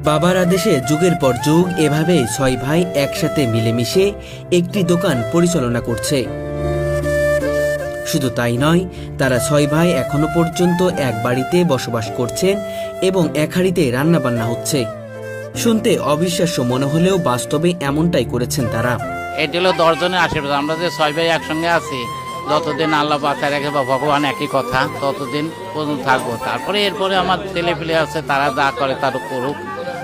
বাবার আদেশে যুগের পর যুগ এভাবে ছয় ভাই একসাথে মিলেমিশে একটি দোকান পরিচালনা করছে। শুধু তাই নয়, তারা ছয় ভাই এখনো পর্যন্ত এক বাড়িতে বসবাস করছেন এবং এক হাঁড়িতে রান্নাবান্না হচ্ছে। শুনতে অবিশ্বাস্য মনে হলেও বাস্তবে এমনটাই করেছেন তারা। এটি হলো 10 জনের আশীর্বাদ। আমরা যে ছয় ভাই একসঙ্গে আছি, যতদিন আল্লাহ বাঁচায় রাখে বা ভগবান একই কথা, ততদিন পর্যন্ত থাকবো। তারপরে এরপরে আমার ছেলে পেলে আছে, তারা যা করে তার করুক,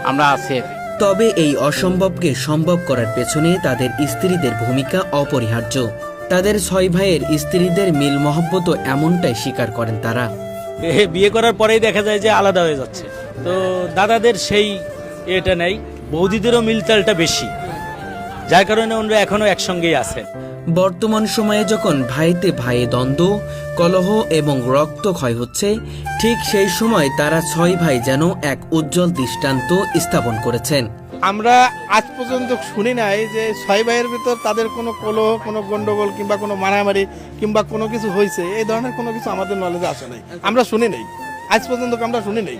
আমরা আছি। তবে এই অসম্ভবকে সম্ভব করার পেছনে তাদের স্ত্রীদের ভূমিকা অপরিহার্য। তাদের ছয় ভাইয়ের স্ত্রীদের মিল মহব্বত এমনটাই স্বীকার করেন তারা। বিয়ে করার পরেই দেখা যায় যে আলাদা হয়ে যাচ্ছে, তো দাদাদের সেই এটা নেই, বৌদিদেরও মিলতালটা বেশি, যার কারণে ওনারা এখনো একসঙ্গেই আছেন। বর্তমান সময়ে যখন ভাইতে ভাইয়ে দ্বন্দ্ব, কলহ এবং রক্তক্ষয় হচ্ছে, ঠিক সেই সময় তারা ছয় ভাই যেন এক উজ্জ্বল দৃষ্টান্ত স্থাপন করেছেন। আমরা আজ পর্যন্ত শুনি নাই যে ছয় ভাইয়ের ভিতর তাদের কোনো কলহ, কোনো গন্ডগোল কিংবা কোনো মারামারি কিংবা কোনো কিছু হয়েছে, এই ধরনের কোনো কিছু আমাদের নলেজে আসে নাই, আমরা শুনি নাই, আজ পর্যন্ত আমরা শুনি নাই।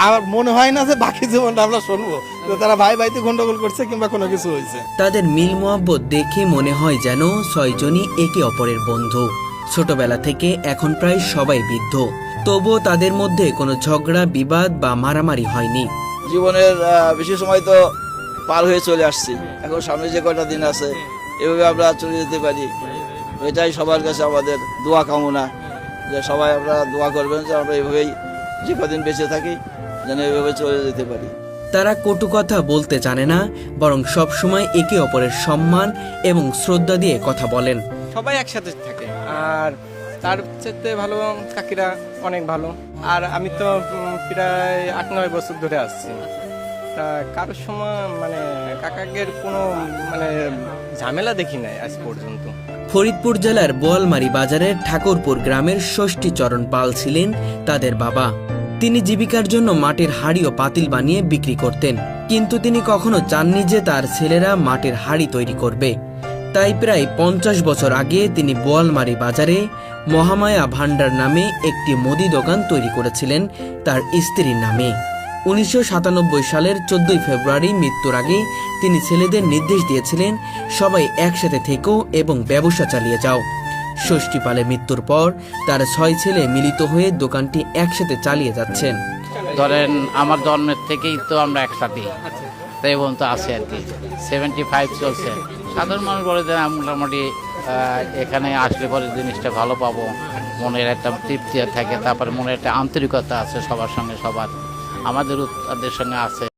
আর মনে হয় না যে বাকি জীবনটা আমরা শুনবো যে তারা ভাই ভাইতে গন্ডগোল করছে কিংবা কোনো কিছু হয়েছে। তাদের মিল মহব্বত দেখে মনে হয় যেন ছয়জনই একে অপরের বন্ধু। ছোটবেলা থেকে এখন প্রায় সবাই বৃদ্ধ, তবুও তাদের মধ্যে কোনো ঝগড়া, বিবাদ বা মারামারি হয়নি। জীবনের বেশি সময় তো পার হয়ে চলে আসছি, এখন সামনে যে কয়টা দিন আছে এভাবে আমরা চলে যেতে পারি, এটাই সবার কাছে আমাদের দোয়া কামনা, যে সবাই আপনারা দোয়া করবেন যে আমরা এভাবেই যে কদিন বেঁচে থাকি যেন এভাবে চলে যেতে পারি। তারা কটু কথা বলতে জানে না, বরং সবসময় একে অপরের সম্মান এবং শ্রদ্ধা দিয়ে কথা বলেন। সবাই একসাথে থাকে, আর তার চেয়ে ভালো কাকিরা অনেক ভালো। আর আমি তো প্রায় 8-9 বছর ধরে আসছি, তা কারোর সময় মানে কাকাকের কোনো মানে ঝামেলা দেখি নাই আজ পর্যন্ত। ফরিদপুর জেলার বোয়ালমারী বাজারের ঠাকুরপুর গ্রামের ষষ্ঠীচরণ পাল ছিলেন তাদের বাবা। তিনি জীবিকার জন্য মাটির হাঁড়ি ও পাতিল বানিয়ে বিক্রি করতেন, কিন্তু তিনি কখনো চাননি যে তার ছেলেরা মাটির হাঁড়ি তৈরি করবে। তাই প্রায় 50 বছর আগে তিনি বোয়ালমারী বাজারে মহামায়া ভান্ডার নামে একটি মুদি দোকান তৈরি করেছিলেন তার স্ত্রীর নামে। 1997 সালের 14 ফেব্রুয়ারি মৃত্যুর আগে তিনি ছেলেদের নির্দেশ দিয়েছিলেন, সবাই একসাথে থেকো এবং ব্যবসা চালিয়ে যাও। ষষ্ঠী পালের মৃত্যুর পর তার 6 ছেলে মিলিত হয়ে দোকানটি একসাথে চালিয়ে যাচ্ছেন। ধরেন আমার জন্মের থেকেই তো আমরা একসাথে, তাই বলুন তো আছে আর কি। 75 চলছে। সাধারণ মানুষ বলে যে মোটামুটি এখানে আসলে পরে জিনিসটা ভালো পাবো, মনের একটা তৃপ্তি থাকে, তারপরে মনের একটা আন্তরিকতা আছে সবার সঙ্গে, সবার আমাদের তাদের সঙ্গে আছে।